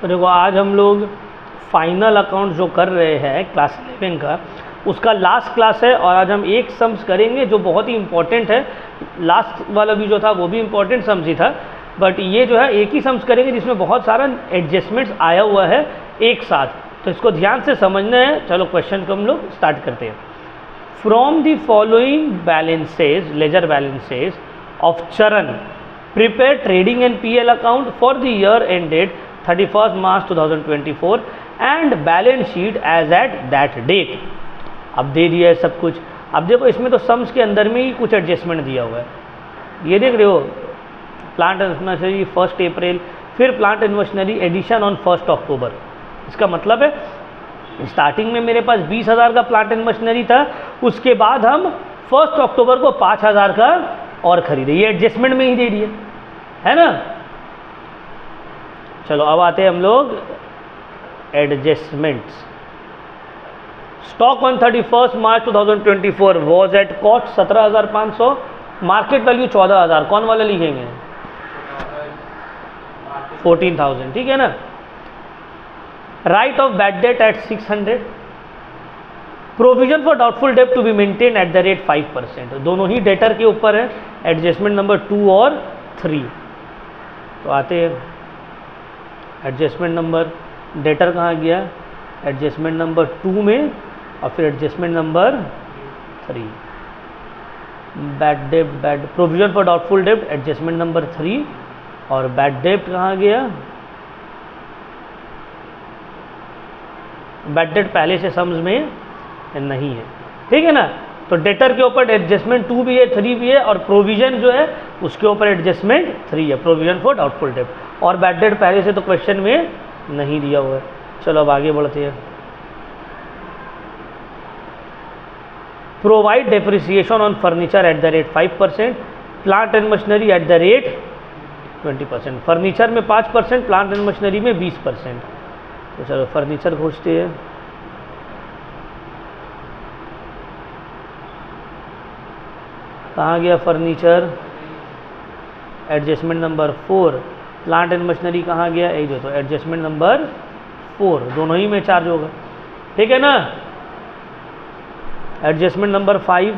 तो देखो आज हम लोग फाइनल अकाउंट जो कर रहे हैं क्लास 11 का, उसका लास्ट क्लास है और आज हम एक सम्स करेंगे जो बहुत ही इम्पोर्टेंट है। लास्ट वाला भी जो था वो भी इम्पोर्टेंट सम्स ही था, बट ये जो है एक ही सम्स करेंगे जिसमें बहुत सारा एडजस्टमेंट्स आया हुआ है एक साथ, तो इसको ध्यान से समझना है। चलो क्वेश्चन को हम लोग स्टार्ट करते हैं। From the following balances, ledger balances of Charan, prepare trading and PL account for the year ended 31 March 2024 and balance sheet as at that date. अब दे दिया है सब कुछ। अब देखो इसमें तो सम्स के अंदर में ही कुछ एडजस्टमेंट दिया हुआ है। ये देख रहे हो, प्लांट एंड मशीनरी 1 अप्रैल, फिर plant and machinery addition on 1 October. इसका मतलब है स्टार्टिंग में मेरे पास 20,000 का प्लांट एंड मशीनरी था, उसके बाद हम 1 अक्टूबर को 5,000 का और खरीदे। ये एडजस्टमेंट में ही दे दिए है ना। चलो अब आते हैं हम लोग adjustments. Stock on 31 March 2024 was at cost 17,500, market value 14,000। कौन वाला लिखेंगे? 14,000, ठीक है ना। Write off bad debt at 600, provision for doubtful debt to be maintain at the rate 5%। दोनों ही डेटर के ऊपर है, एडजस्टमेंट नंबर 2 और 3। तो आते हैं एडजस्टमेंट नंबर, डेटर कहाँ गया? एडजस्टमेंट नंबर 2 में, और फिर adjustment number 3। Bad debt, provision for doubtful date adjustment number 3, और बैड डेट कहाँ गया? बैड डेट पहले से सम्स में नहीं है, ठीक है ना। तो डेटर के ऊपर एडजस्टमेंट 2 भी है, 3 भी है, और प्रोविजन जो है उसके ऊपर एडजस्टमेंट 3 है, प्रोविजन फॉर डाउटफुल डेट। और बैड डेट पहले से तो क्वेश्चन में नहीं दिया हुआ है। चलो अब आगे बढ़ते हैं। Provide depreciation on furniture eight the rate 5%, plant and machinery at the rate 20%। Furniture में 5%, प्लांट एंड मशीनरी में 20%। तो चलो फर्नीचर खोजते हैं। कहाँ गया furniture? Adjustment number 4। Plant and machinery कहाँ गया? यही जो, तो एडजस्टमेंट नंबर 4, दोनों ही में चार्ज होगा, ठीक है ना। Adjustment number 5,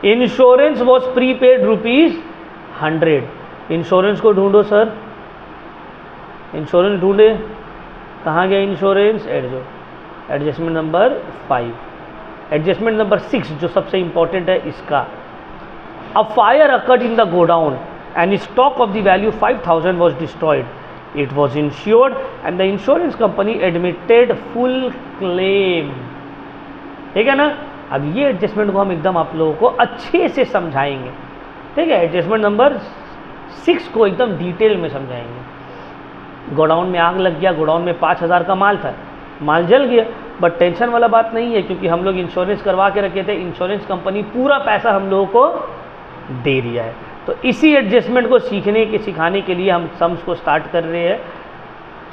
insurance was prepaid ₹100। Insurance को ढूंढो सर, इंश्योरेंस ढूंढे, कहाँ गया insurance? Adjustment number 5। Adjustment number 6 जो सबसे इंपॉर्टेंट है इसका, a fire occurred in the godown and stock of the value 5,000 was destroyed, it was insured and the insurance company admitted full claim, ठीक है ना। अब ये एडजस्टमेंट को हम एकदम आप लोगों को अच्छे से समझाएंगे, ठीक है। एडजस्टमेंट नंबर 6 को एकदम डिटेल में समझाएंगे। गोडाउन में आग लग गया, गोडाउन में 5,000 का माल था, माल जल गया, बट टेंशन वाला बात नहीं है क्योंकि हम लोग इंश्योरेंस करवा के रखे थे, इंश्योरेंस कंपनी पूरा पैसा हम लोगों को दे दिया है। तो इसी एडजस्टमेंट को सिखाने के लिए हम सम्स को स्टार्ट कर रहे हैं।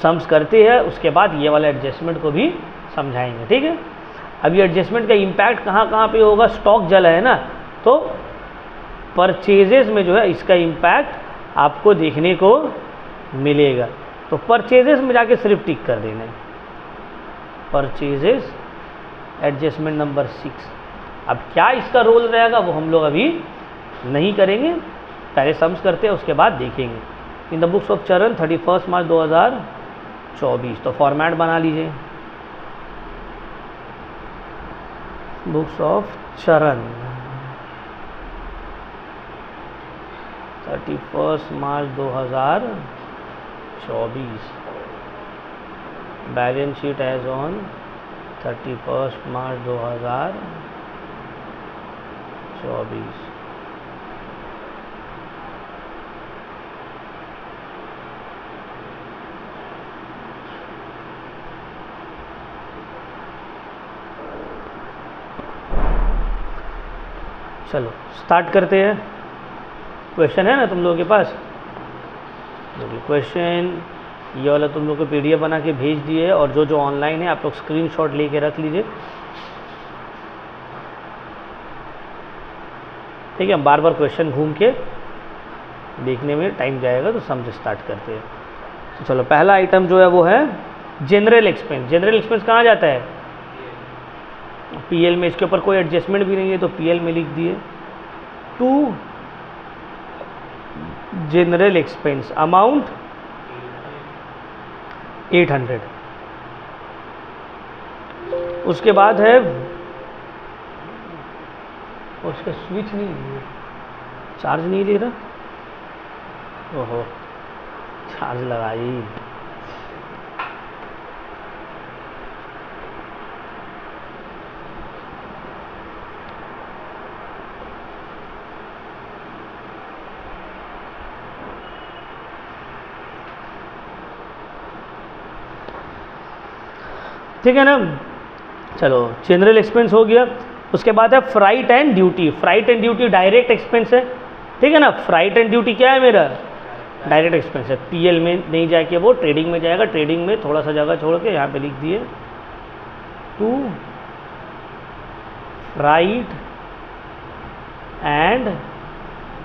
सम्स करते हैं, उसके बाद ये वाला एडजस्टमेंट को भी समझाएंगे, ठीक है। अब ये एडजस्टमेंट का इम्पैक्ट कहाँ पे होगा? स्टॉक जला है ना, तो परचेजेस में जो है इसका इम्पैक्ट आपको देखने को मिलेगा। तो परचेजेस में जाके सिर्फ टिक कर देना है, परचेजेस एडजस्टमेंट नंबर 6। अब क्या इसका रोल रहेगा वो हम लोग अभी नहीं करेंगे, पहले सम्स करते हैं उसके बाद देखेंगे। इन द बुक्स ऑफ चरण 31 मार्च 2024। तो फॉर्मेट बना लीजिए, बुक्स ऑफ चरण 31 March 2024, balance sheet as on 31 March 2024। चलो स्टार्ट करते हैं। क्वेश्चन है ना तुम लोगों के पास? क्वेश्चन ये वाला तुम लोग को PDF बना के भेज दिए, और जो जो ऑनलाइन है आप लोग स्क्रीनशॉट लेके रख लीजिए, ठीक है। बार बार क्वेश्चन घूम के देखने में टाइम जाएगा, तो समझ स्टार्ट करते हैं। चलो पहला आइटम जो है वो है जनरल एक्सपेंस। जनरल एक्सपेंस कहाँ जाता है? पीएल में। इसके ऊपर कोई एडजस्टमेंट भी नहीं है तो पीएल में लिख दिए। To general expense amount 800। उसके बाद है, उसका स्विच नहीं है, चार्ज नहीं ले रहा। ओहो, चार्ज लगाई। ठीक है ना। चलो जनरल एक्सपेंस हो गया। उसके बाद है freight and duty. Freight and duty direct expense है, ठीक है ना। फ्राइट एंड ड्यूटी क्या है मेरा? डायरेक्ट एक्सपेंस है। पीएल में नहीं जाके वो ट्रेडिंग में जाएगा। ट्रेडिंग में थोड़ा सा जगह छोड़ के यहाँ पे लिख दिए to freight and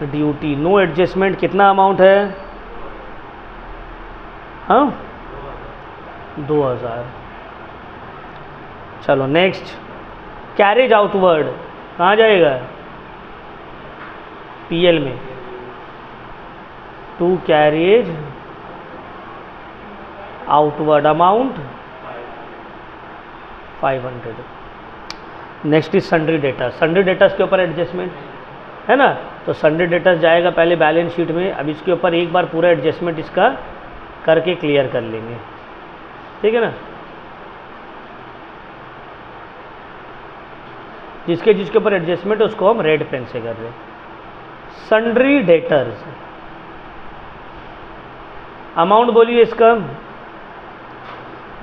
duty, no adjustment. कितना अमाउंट है? हाँ 2000। चलो नेक्स्ट, कैरेज आउटवर्ड कहाँ जाएगा? पीएल में। To carriage outward amount 500। Next is sundry debtor. Sundry debtors के ऊपर एडजस्टमेंट है ना, तो सन्ड्री डेटास जाएगा पहले बैलेंस शीट में। अब इसके ऊपर एक बार पूरा एडजस्टमेंट इसका करके क्लियर कर लेंगे, ठीक है ना। जिसके जिसके ऊपर एडजस्टमेंट है उसको हम रेड पेन से कर रहे हैं। सन्ड्री डेटर्स अमाउंट बोलिए इसका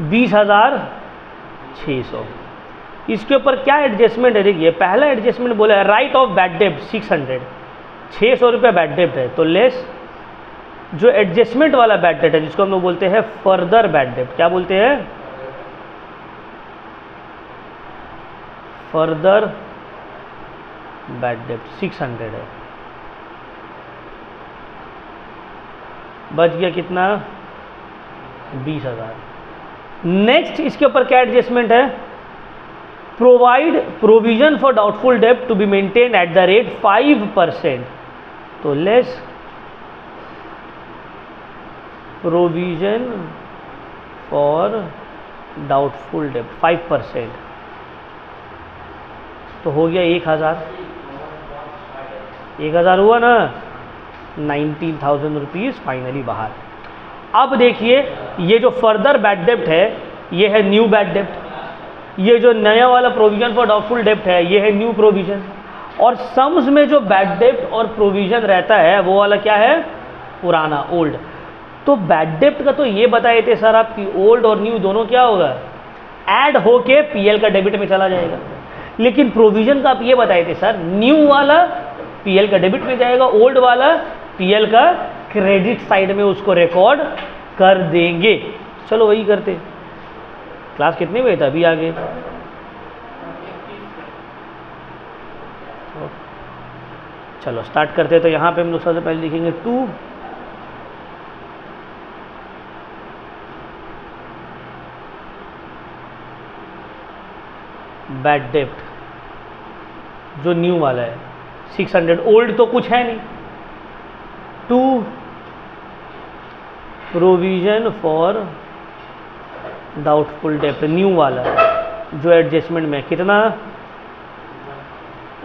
20,600। इसके ऊपर क्या एडजस्टमेंट है? देखिए पहला एडजस्टमेंट बोला है राइट ऑफ बैड डेब्ट 600, 600 रुपये बैड डेब्ट है, तो लेस जो एडजस्टमेंट वाला बैड डेब्ट है जिसको हम लोग बोलते हैं फर्दर बैड डेब्ट। क्या बोलते हैं? फर्दर बैड डेब्ट 600 है। बच गया कितना? 20,000। नेक्स्ट इसके ऊपर क्या एडजस्टमेंट है? प्रोवाइड प्रोविजन फॉर डाउटफुल डेब्ट to be maintain at the rate 5%, तो लेस प्रोविजन फॉर डाउटफुल डेब्ट 5%, तो हो गया 1,000। 1,000 हुआ ना, 19,000 रुपीज़ फाइनली बाहर। अब देखिए ये जो फर्दर बैड डेब्ट है ये है न्यू बैड डेब्ट, ये जो नया वाला प्रोविजन फॉर डाउटफुल डेब्ट है ये है न्यू प्रोविजन, और सम्स में जो बैड डेब्ट और प्रोविजन रहता है वो वाला क्या है? पुराना, ओल्ड। तो बैड डेब्ट का तो ये बताए थे सर आपकी ओल्ड और न्यू दोनों क्या होगा? ऐड होके पीएल का डेबिट में चला जाएगा। लेकिन प्रोविजन का आप ये बताए थे सर न्यू वाला पीएल का डेबिट में जाएगा, ओल्ड वाला पीएल का क्रेडिट साइड में उसको रिकॉर्ड कर देंगे। चलो वही करते। क्लास कितने बजे था? अभी आगे। चलो स्टार्ट करते। तो यहाँ पे हम लोग सबसे पहले लिखेंगे टू बैड डेब्ट, जो न्यू वाला है 600, ओल्ड तो कुछ है नहीं। टू प्रोविजन फॉर डाउटफुल डेब्ट, न्यू वाला जो एडजस्टमेंट में कितना?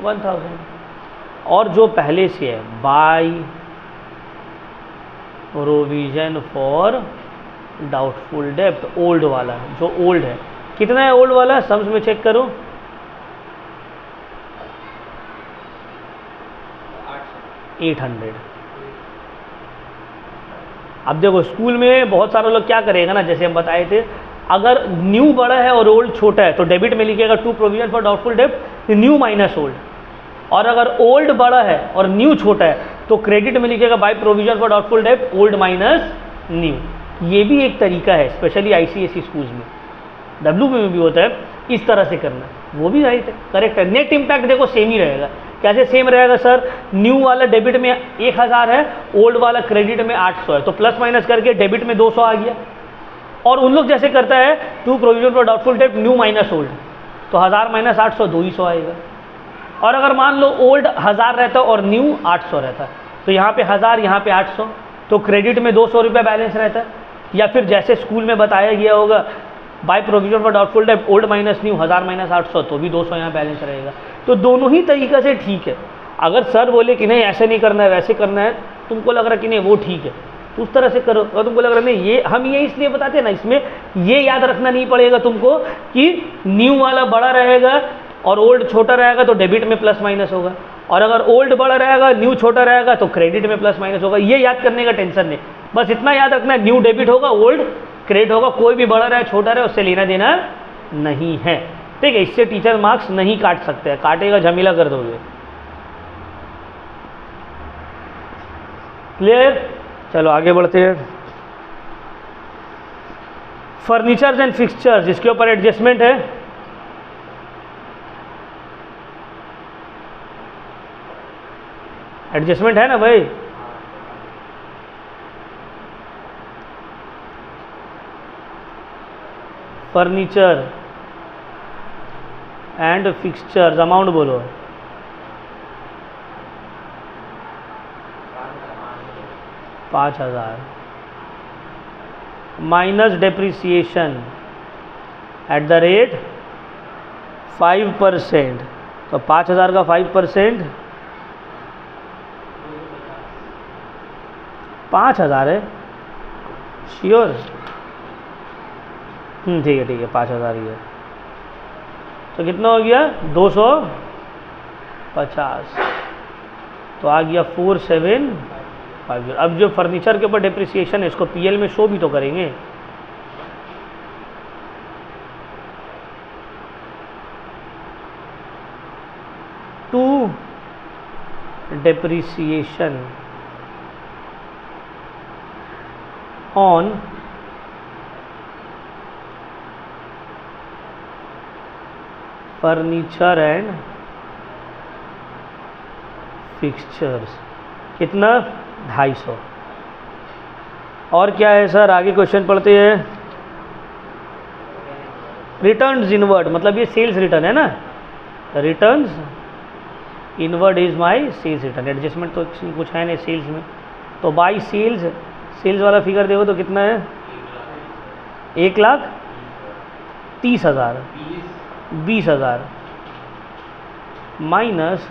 1000। और जो पहले से है बाय प्रोविजन फॉर डाउटफुल डेब्ट, ओल्ड वाला जो ओल्ड है, कितना है ओल्ड वाला? सम्स में चेक करो, 800। अब देखो स्कूल में बहुत सारे लोग क्या करेगा ना, जैसे हम बताए थे, अगर न्यू बड़ा है और ओल्ड छोटा है तो डेबिट में लिखेगा टू प्रोविजन फॉर डाउटफुल डेब्ट न्यू माइनस ओल्ड, और अगर ओल्ड बड़ा है और न्यू छोटा है तो क्रेडिट में लिखेगा बाय प्रोविजन फॉर डाउटफुल डेब्ट ओल्ड माइनस न्यू। ये भी एक तरीका है, स्पेशली आईसीएसई स्कूल्स में, डब्ल्यू में भी होता है, इस तरह से करना, वो भी राइट है, करेक्ट है। नेट इम्पैक्ट देखो सेम ही रहेगा, कैसे सेम रहेगा सर? न्यू वाला डेबिट में 1000 है, ओल्ड वाला क्रेडिट में 800 है, तो प्लस माइनस करके डेबिट में 200 आ गया। और उन लोग जैसे करता है to provision for doubtful debt new minus old, तो 1000 माइनस 800 200 आएगा। और अगर मान लो ओल्ड 1000 रहता और न्यू 800 रहता, तो यहाँ पे 1000 यहाँ पे 800, तो क्रेडिट में 200 रुपये बैलेंस रहता है। या फिर जैसे स्कूल में बताया गया होगा by provision for doubtful date old minus new 1000 minus 800, तो भी 200 यहाँ बैलेंस रहेगा। तो दोनों ही तरीक़ा से ठीक है। अगर सर बोले कि नहीं ऐसे नहीं करना है वैसे करना है, तुमको लग रहा है कि नहीं वो ठीक है तो उस तरह से करो। और तुमको लग रहा है नहीं ये हम ये इसलिए बताते हैं ना, इसमें ये याद रखना नहीं पड़ेगा तुमको कि न्यू वाला बड़ा रहेगा और ओल्ड छोटा रहेगा तो डेबिट में प्लस माइनस होगा, और अगर ओल्ड बड़ा रहेगा न्यू छोटा रहेगा तो क्रेडिट में प्लस माइनस होगा। ये याद करने का टेंशन नहीं, बस इतना याद रखना है न्यू डेबिट होगा ओल्ड क्रेडिट होगा, कोई भी बड़ा रहे छोटा रहे उससे लेना देना नहीं है। ठीक है, इससे टीचर मार्क्स नहीं काट सकते हैं, काटेगा झमेला कर दोगे। क्लियर? चलो आगे बढ़ते हैं। फर्नीचर्स एंड फिक्सचर्स, जिसके ऊपर एडजस्टमेंट है, एडजस्टमेंट है ना भाई? फर्नीचर एंड फिक्सचर्स, अमाउंट बोलो। $5000 minus depreciation eight the rate 5%, तो 5000 का 5% 5000 है, श्योर? ठीक है 5000 ही है, तो कितना हो गया 250, तो आ गया 475। अब जो फर्नीचर के ऊपर डिप्रिसिएशन है इसको पीएल में शो भी तो करेंगे। To depreciation on furniture and fixtures, कितना 250। और क्या है सर? आगे क्वेश्चन पढ़ते हैं। रिटर्न्स इनवर्ड, मतलब ये सेल्स रिटर्न है ना, returns inward is my sales return. Adjustment तो कुछ है नहीं सेल्स में, तो बाई सेल्स, सेल्स वाला फिगर देखो तो कितना है 1,30,000, 20,000 minus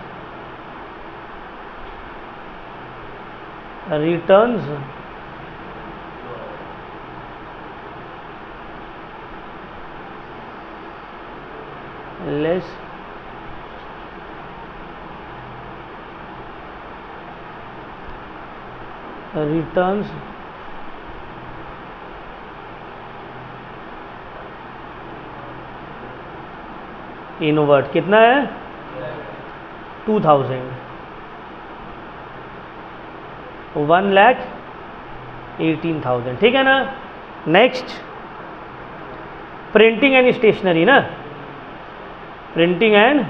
returns less returns inward, कितना है 2000, 1,18,000। ठीक है ना? नेक्स्ट प्रिंटिंग एंड स्टेशनरी ना, प्रिंटिंग एंड,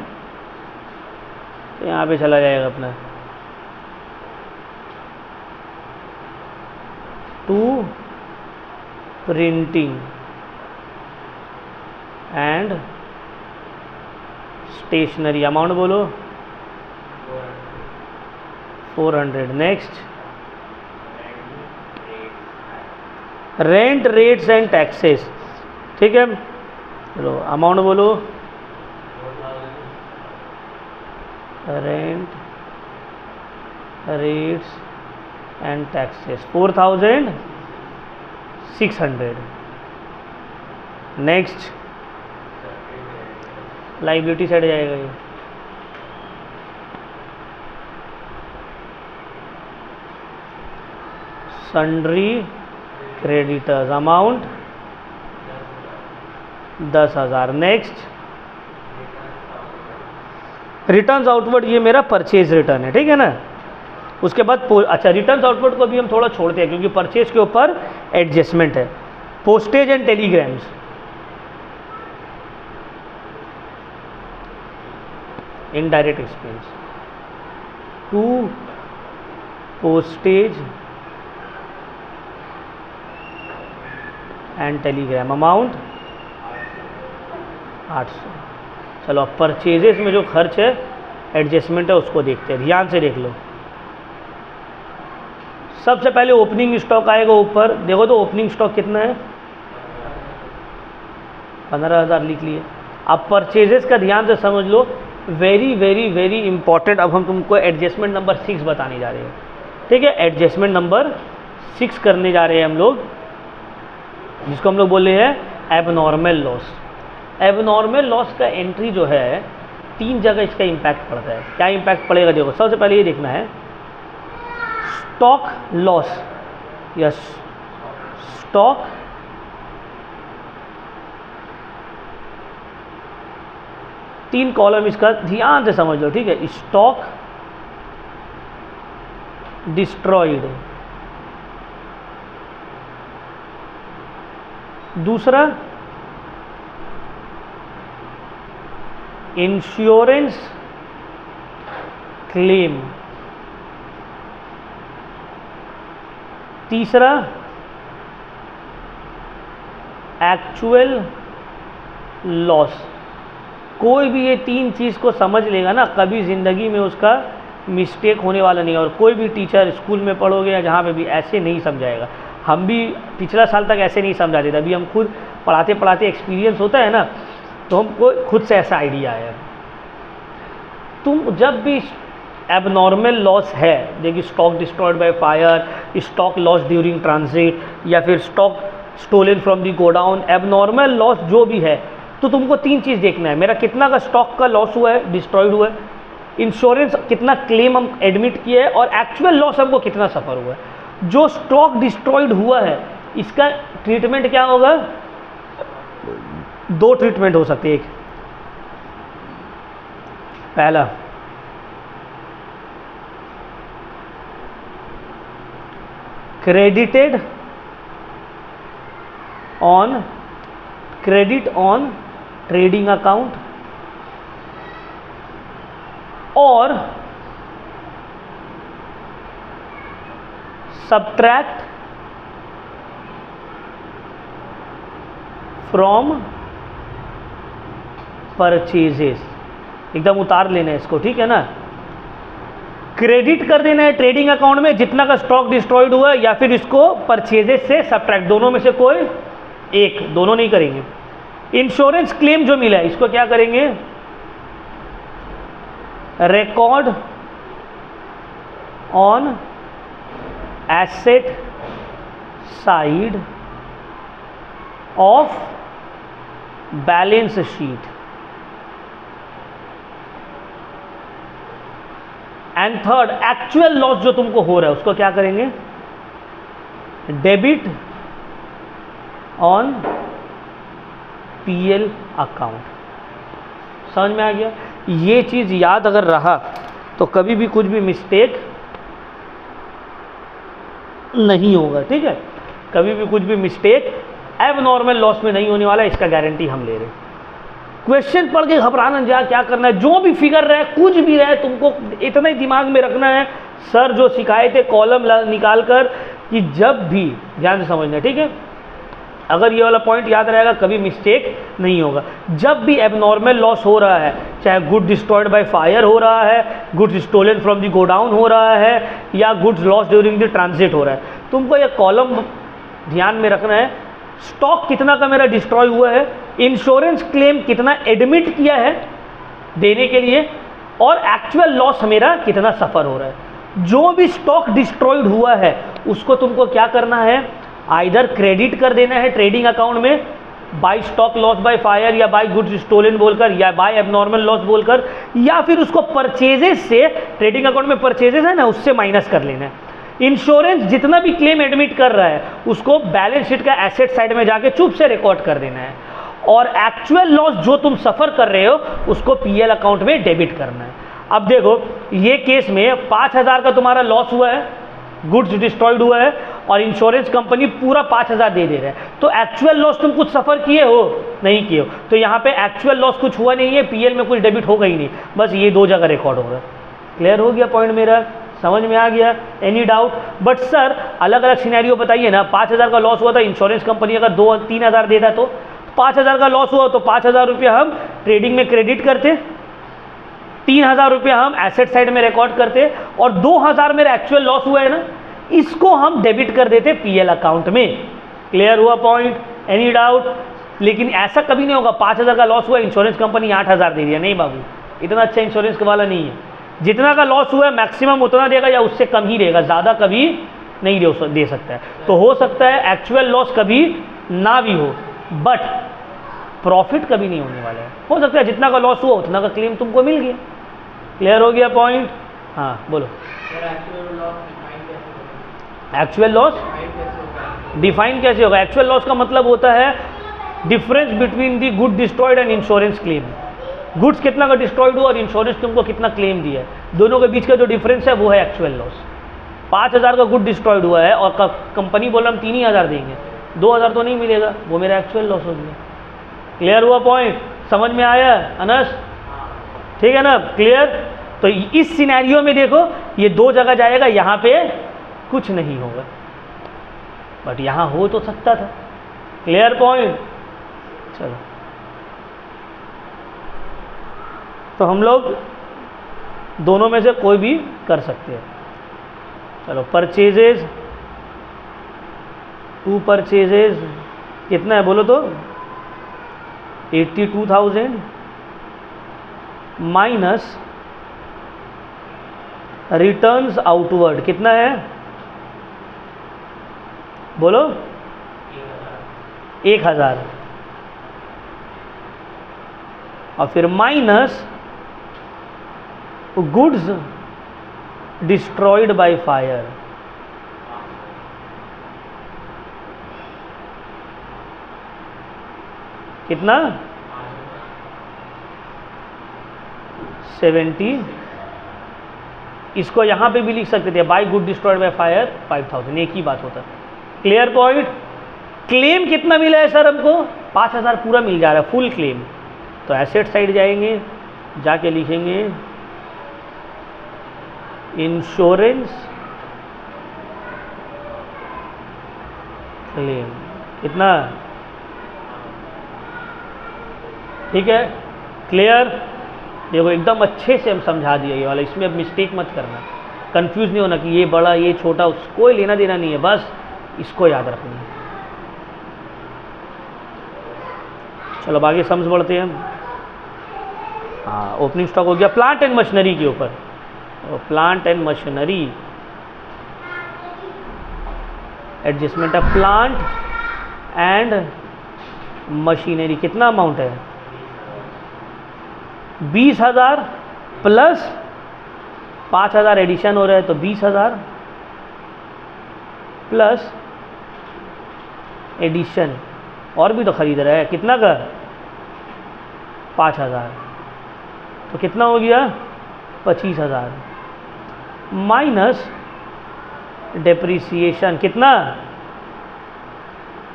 तो यहाँ पे चला जाएगा अपना to printing and stationery, amount बोलो 400। Next rent rates and taxes, ठीक है, चलो अमाउंट बोलो rent rates and taxes 4,600। Next liability side जाएगा ये, sundry creditors, amount 10,000। Next returns outward, ये मेरा परचेज रिटर्न है, ठीक है ना। उसके बाद अच्छा रिटर्न्स आउटवर्ड को भी हम थोड़ा छोड़ते हैं क्योंकि परचेज के ऊपर एडजस्टमेंट है। Postage and telegrams, indirect expense, to postage and telegram, amount 800। चलो अब परचेजेस में जो खर्च है, एडजस्टमेंट है, उसको देखते हैं, ध्यान से देख लो। सबसे पहले ओपनिंग स्टॉक आएगा ऊपर, देखो तो ओपनिंग स्टॉक कितना है, 15,000 लिख लिए। अब परचेजेस का ध्यान से समझ लो, वेरी वेरी वेरी इंपॉर्टेंट। अब हम तुमको एडजस्टमेंट नंबर 6 बताने जा रहे हैं, ठीक है। एडजस्टमेंट नंबर 6 करने जा रहे हैं हम लोग, जिसको हम लोग बोले हैं एबनॉर्मल लॉस। एबनॉर्मल लॉस का एंट्री जो है, 3 जगह इसका इम्पैक्ट पड़ता है। क्या इम्पैक्ट पड़ेगा देखो, सबसे पहले ये देखना है स्टॉक लॉस या स्टॉक तीन कॉलम इसका ध्यान से समझ लो, ठीक है। स्टॉक डिस्ट्रॉयड, दूसरा इंश्योरेंस क्लेम, तीसरा एक्चुअल लॉस। कोई भी ये 3 चीज़ को समझ लेगा ना, कभी ज़िंदगी में उसका मिस्टेक होने वाला नहीं है। और कोई भी टीचर स्कूल में पढ़ोगे या जहाँ पे भी ऐसे नहीं समझाएगा। हम भी पिछला साल तक ऐसे नहीं समझाते थे, अभी हम खुद पढ़ाते पढ़ाते एक्सपीरियंस होता है ना, तो हमको खुद से ऐसा आइडिया आया। तुम जब भी एबनॉर्मल लॉस है, देखिए stock destroyed by fire, stock loss during transit, या फिर stock stolen from the godown, abnormal loss जो भी है, तो तुमको 3 चीज़ देखना है। मेरा कितना का स्टॉक का लॉस हुआ है, डिस्ट्रॉयड हुआ है, इंश्योरेंस कितना क्लेम हम एडमिट किए है, और एक्चुअल लॉस हमको कितना सफ़र हुआ है। जो स्टॉक डिस्ट्रॉयड हुआ है, इसका ट्रीटमेंट क्या होगा, 2 ट्रीटमेंट हो सकते हैं। एक, पहला क्रेडिट ऑन ट्रेडिंग अकाउंट, और सब्ट्रैक्ट फ्रॉम परचेजेस। एकदम उतार लेना है इसको, ठीक है ना। क्रेडिट कर देना है ट्रेडिंग अकाउंट में जितना का स्टॉक डिस्ट्रॉयड हुआ है, या फिर इसको परचेजेस से सब्ट्रैक्ट, दोनों में से कोई एक, दोनों नहीं करेंगे। इंश्योरेंस क्लेम जो मिला है, इसको क्या करेंगे, record on asset side of balance sheet. And third, actual loss जो तुमको हो रहा है, उसको क्या करेंगे, डेबिट ऑन पीएल अकाउंट। समझ में आ गया। ये चीज़ याद अगर रहा तो कभी भी कुछ भी मिस्टेक नहीं होगा, ठीक है। कभी भी कुछ भी मिस्टेक एबनॉर्मल लॉस में नहीं होने वाला, इसका गारंटी हम ले रहे हैं। क्वेश्चन पढ़ के घबराना जा, क्या करना है, जो भी फिगर रहे, कुछ भी रहे, तुमको इतना ही दिमाग में रखना है, सर जो सिखाए थे कॉलम निकाल कर, कि जब भी ध्यान से समझना, ठीक है। अगर ये वाला पॉइंट याद रहेगा, कभी मिस्टेक नहीं होगा। जब भी एबनॉर्मल लॉस हो रहा है, चाहे गुड डिस्ट्रॉयड बाय फायर हो रहा है, goods stolen from the godown हो रहा है, या goods loss during the transit हो रहा है, तुमको ये कॉलम ध्यान में रखना है। स्टॉक कितना का मेरा डिस्ट्रॉय हुआ है, इंश्योरेंस क्लेम कितना एडमिट किया है देने के लिए, और एक्चुअल लॉस मेरा कितना सफ़र हो रहा है। जो भी स्टॉक डिस्ट्रॉयड हुआ है उसको तुमको क्या करना है, आइदर क्रेडिट कर देना है ट्रेडिंग अकाउंट में, by stock loss by fire, या बाय गुड्स स्टोलन बोलकर, या बाय एबनॉर्मल लॉस बोलकर, या फिर उसको परचेजेस से, ट्रेडिंग अकाउंट में परचेजेस है ना, उससे माइनस कर लेना है। इंश्योरेंस जितना भी क्लेम एडमिट कर रहा है उसको बैलेंस शीट का एसेट साइड में जाके चुप से रिकॉर्ड कर देना है, और एक्चुअल लॉस जो तुम सफ़र कर रहे हो उसको पीएल अकाउंट में डेबिट करना है। अब देखो ये केस में 5,000 का तुम्हारा लॉस हुआ है, गुड्स डिस्ट्रॉयड हुआ है, और इंश्योरेंस कंपनी पूरा 5,000 दे रहा है, तो एक्चुअल लॉस तुम कुछ सफ़र किए हो, नहीं किए हो, तो यहाँ पे एक्चुअल लॉस कुछ हुआ नहीं है, पीएल में कुछ डेबिट होगा ही नहीं, बस ये 2 जगह रिकॉर्ड हो रहा है। क्लियर हो गया पॉइंट मेरा, समझ में आ गया? Any doubt? बट सर अलग अलग सिनेरियो बताइए ना, 5,000 का लॉस हुआ था, इंश्योरेंस कंपनी अगर 2-3,000 देता तो 5,000 का लॉस हुआ तो 5,000 रुपया हम ट्रेडिंग में क्रेडिट करते, 3,000 रुपया हम एसेट साइड में रिकॉर्ड करते, और 2,000 मेरा एक्चुअल लॉस हुआ है ना, इसको हम डेबिट कर देते पीएल अकाउंट में। क्लियर हुआ पॉइंट? Any doubt? लेकिन ऐसा कभी नहीं होगा 5,000 का लॉस हुआ, इंश्योरेंस कंपनी 8,000 दे दिया, नहीं बाबू, इतना अच्छा इंश्योरेंस वाला नहीं है। जितना का लॉस हुआ है मैक्सिमम उतना देगा या उससे कम ही देगा, ज़्यादा कभी नहीं दे सकता है। तो हो सकता है एक्चुअल लॉस कभी ना भी हो, बट प्रॉफिट कभी नहीं होने वाला है। हो सकता है जितना का लॉस हुआ उतना का क्लेम तुमको मिल गया। क्लियर हो गया पॉइंट? हाँ बोलो। एक्चुअल लॉस डिफाइन कैसे होगा? एक्चुअल लॉस का मतलब होता है difference between the good destroyed and insurance claim. Goods कितना का डिस्ट्रॉयड हुआ और इंश्योरेंस तुमको कितना क्लेम दिया है, दोनों के बीच का जो डिफरेंस है वो है एक्चुअल लॉस। 5,000 का गुड डिस्ट्रॉयड हुआ है और कंपनी बोला हम 3,000 देंगे, 2,000 तो नहीं मिलेगा, वो मेरा एक्चुअल लॉस हो गया। क्लियर हुआ पॉइंट? समझ में आया अनस? ठीक है ना? क्लियर? तो इस सिनेरियो में देखो ये 2 जगह जाएगा, यहाँ पे कुछ नहीं होगा, बट यहाँ हो तो सकता था। Clear point? चलो तो हम लोग दोनों में से कोई भी कर सकते हैं। चलो परचेजेज, 2 परचेजेज कितना है बोलो तो? 82,000 माइनस रिटर्न्स आउटवर्ड कितना है बोलो? 1,000, और फिर minus goods destroyed by fire, कितना? 70। इसको यहां पे भी लिख सकते थे by good destroyed by fire 5,000, एक ही बात होता। Clear point? क्लेम कितना मिला है सर हमको? 5,000 पूरा मिल जा रहा है, फुल क्लेम। तो एसेट साइड जाएंगे, जाके लिखेंगे इंश्योरेंस क्लेम कितना? ठीक है? क्लियर? देखो एकदम अच्छे से हम समझा दिया ये वाला, इसमें अब मिस्टेक मत करना, कंफ्यूज नहीं होना कि ये बड़ा ये छोटा, उसको कोई लेना देना नहीं है, बस इसको याद रखना है। चलो आगे समझ बढ़ते हैं हम। हाँ ओपनिंग स्टॉक हो गया। प्लांट एंड मशीनरी के ऊपर, plant and machinery, adjustment of plant and machinery कितना अमाउंट है? 20,000 प्लस 5,000 एडिशन हो रहा है तो 20,000 प्लस एडिशन, और भी तो खरीद रहा है, कितना का? 5,000, तो कितना हो गया? 25,000 माइनस डेप्रिसिएशन, कितना?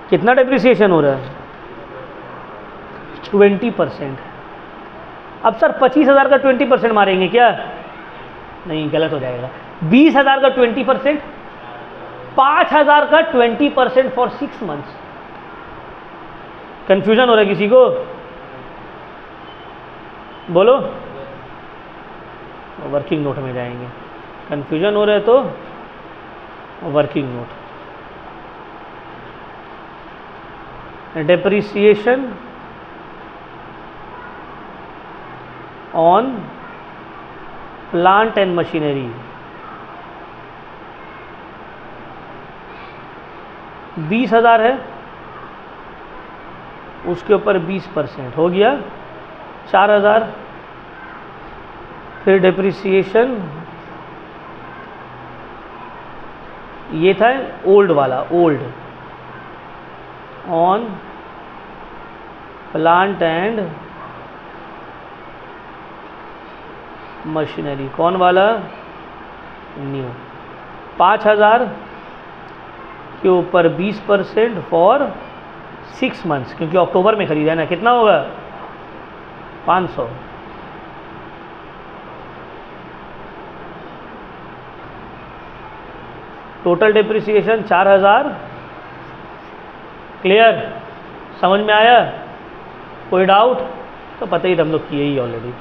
कितना डेप्रिसिएशन हो रहा है? 20%। अब सर 25,000 का 20% मारेंगे क्या? नहीं, गलत हो जाएगा। 20,000 का 20%, 5,000 का 20% फॉर 6 मंथ्स। कंफ्यूजन हो रहा है किसी को? बोलो। वर्किंग नोट में जाएंगे, कंफ्यूजन हो रहा है तो working note. Depreciation on plant and machinery, 20,000 है, उसके ऊपर 20% हो गया 4,000। फिर डेप्रिसिएशन, ये था ओल्ड वाला, old on plant and machinery, कौन वाला? न्यू। 5,000 के ऊपर 20% फॉर 6 मंथ्स, क्योंकि अक्टूबर में खरीदा है ना, कितना होगा? 500। Total depreciation 4000। क्लियर, समझ में आया? कोई डाउट? तो पता ही हम लोग किए ही ऑलरेडी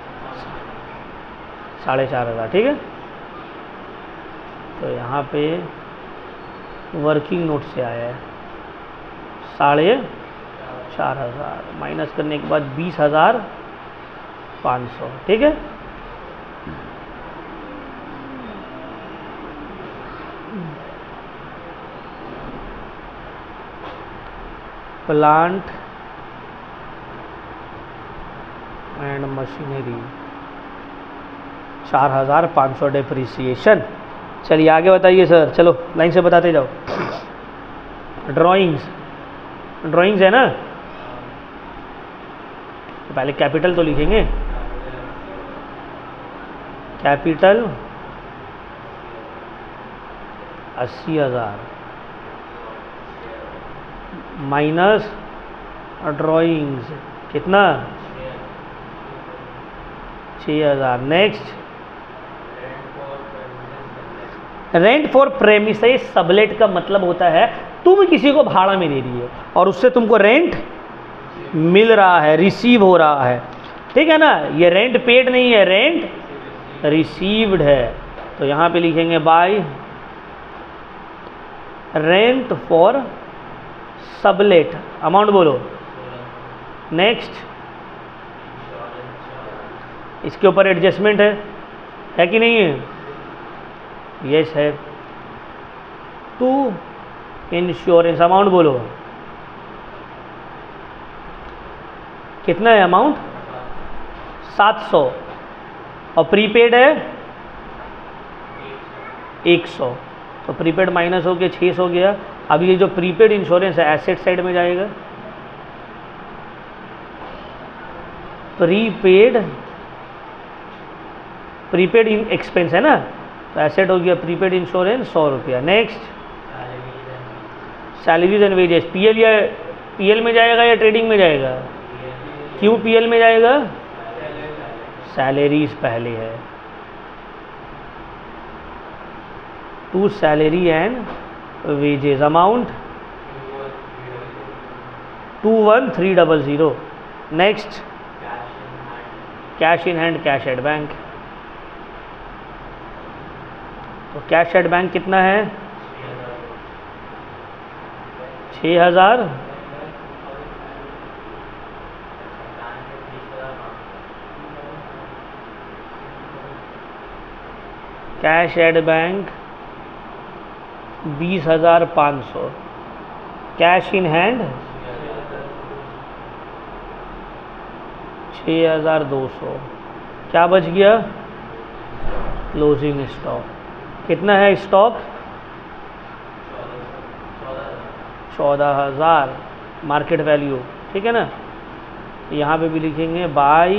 4500, ठीक है। तो यहाँ पे वर्किंग नोट से आया है 4500 माइनस करने के बाद 20,500, ठीक है। Plant and machinery 4500 depreciation. चलिए आगे बताइए सर, चलो लाइन से बताते जाओ। ड्राइंग्स है ना, तो पहले कैपिटल तो लिखेंगे। कैपिटल 80,000 माइनस ड्राइंग्स कितना? 6,000। Next, rent for premises sublet का मतलब होता है तुम किसी को भाड़ा में दे रही हो और उससे तुमको रेंट मिल रहा है, रिसीव हो रहा है, ठीक है ना। ये रेंट पेड नहीं है, रेंट रिसीव्ड है। तो यहाँ पे लिखेंगे bye rent for sublet, amount बोलो। नेक्स्ट, इसके ऊपर एडजस्टमेंट है कि नहीं है? यस है। टू इंश्योरेंस, अमाउंट बोलो कितना है अमाउंट? 700 और प्रीपेड है 100, तो प्रीपेड माइनस हो गया 600 हो गया। अब ये जो प्रीपेड इंश्योरेंस है एसेट साइड में जाएगा, प्रीपेड एक्सपेंस है ना, तो एसेट हो गया प्रीपेड इंश्योरेंस 100 रुपया। Next, salaries and wages, PL में जाएगा या ट्रेडिंग में जाएगा? क्यों पीएल में जाएगा? सैलरीज पहले है। To salary and wages, amount 21,300। Next, cash in hand, cash at bank. तो कैश एट बैंक कितना है? 6,000। Cash at bank 20,500। Cash in hand 6,200। क्या बच गया? क्लोजिंग स्टॉक कितना है? स्टॉक 14,000 मार्केट वैल्यू, ठीक है ना। यहाँ पे भी लिखेंगे बाय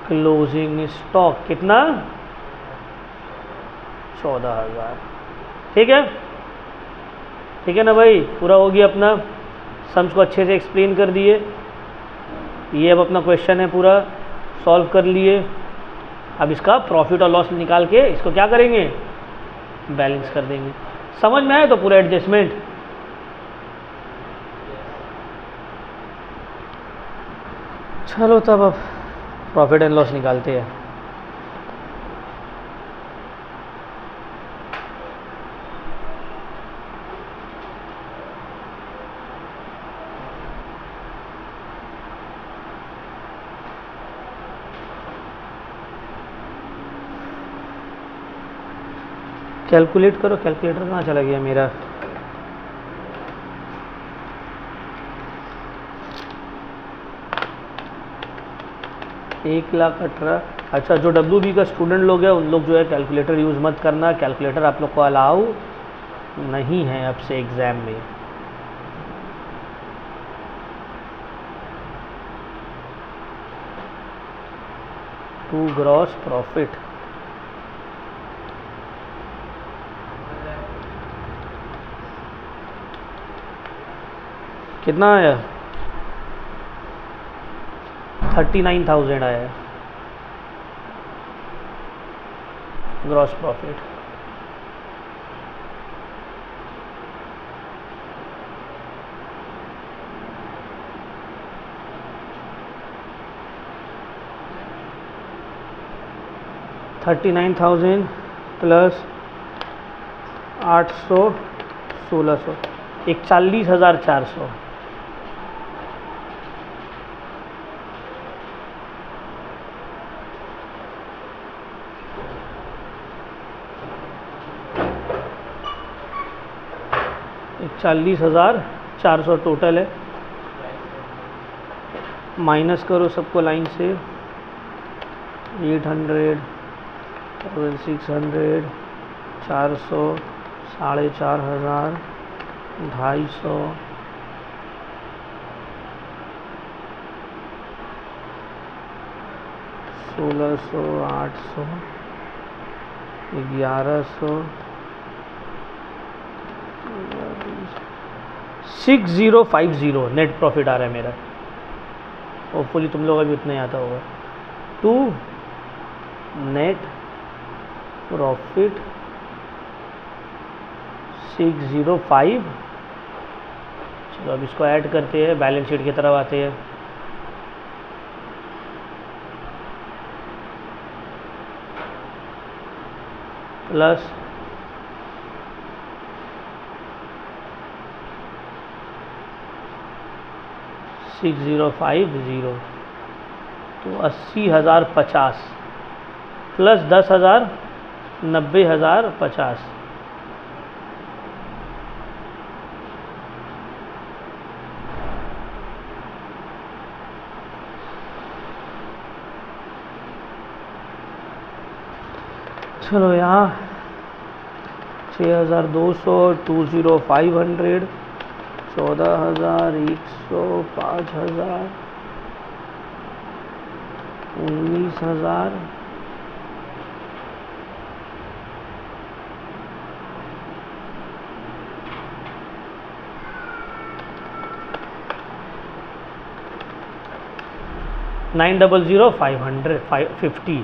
क्लोजिंग स्टॉक कितना? 14,000, ठीक है। ठीक है ना भाई, पूरा हो गया अपना, सम्स को अच्छे से एक्सप्लेन कर दिए। ये अब अपना क्वेश्चन है पूरा सॉल्व कर लिए। अब इसका प्रॉफिट और लॉस निकाल के इसको क्या करेंगे? बैलेंस कर देंगे। समझ में आया? तो पूरा एडजस्टमेंट चलो तब अब प्रॉफिट एंड लॉस निकालते हैं। कैलकुलेट करो, कैलकुलेटर कहाँ चला गया मेरा? एक लाख 18। अच्छा, जो WB का स्टूडेंट लोग हैं उन लोग जो है कैलकुलेटर यूज़ मत करना। कैलकुलेटर आप लोग को अलाउ नहीं है अब से एग्ज़ाम में। टू ग्रॉस प्रॉफिट कितना आया? 39,000 आया ग्रॉस प्रॉफिट। 39,000 प्लस 800 1600 41,400। एक 40,400 टोटल है। माइनस करो सबको लाइन से, 800 600 400 4,500 250 1600 800 1100 6050 नेट प्रॉफिट आ रहा है मेरा। होपफुली तुम लोग अभी उतना ही आता होगा। To net profit 605। चलो अब इसको ऐड करते हैं, बैलेंस शीट की तरफ आते हैं। प्लस 6050 तो 80,050 प्लस 10,000 90,050। चलो यहाँ 6,200 20,500 14,100 5,000 19,000 9,00,550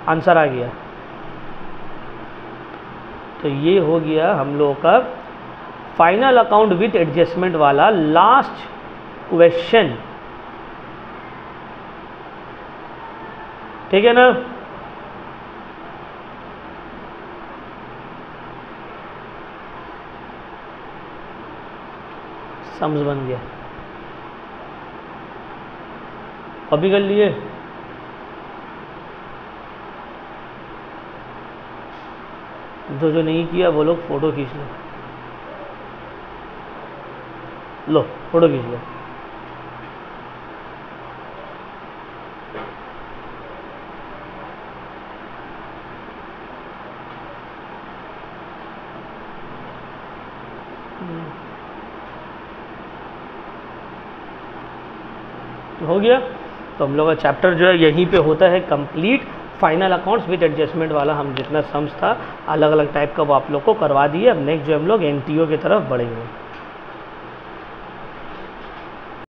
आंसर आ गया। तो ये हो गया हम लोगों का फाइनल अकाउंट विथ एडजस्टमेंट वाला लास्ट क्वेश्चन। ठीक है ना। सम्स बन गया, अभी कर लिए। जो नहीं किया वो लोग फोटो खींच लो फोटो खींच लो। हो गया। तो हम लोग का चैप्टर जो है यहीं पे होता है complete. Final accounts with adjustment वाला हम जितना सम्स था अलग अलग टाइप का वो आप लोग को करवा दिए। अब नेक्स्ट जो हम लोग एनटीओ की तरफ बढ़ेंगे।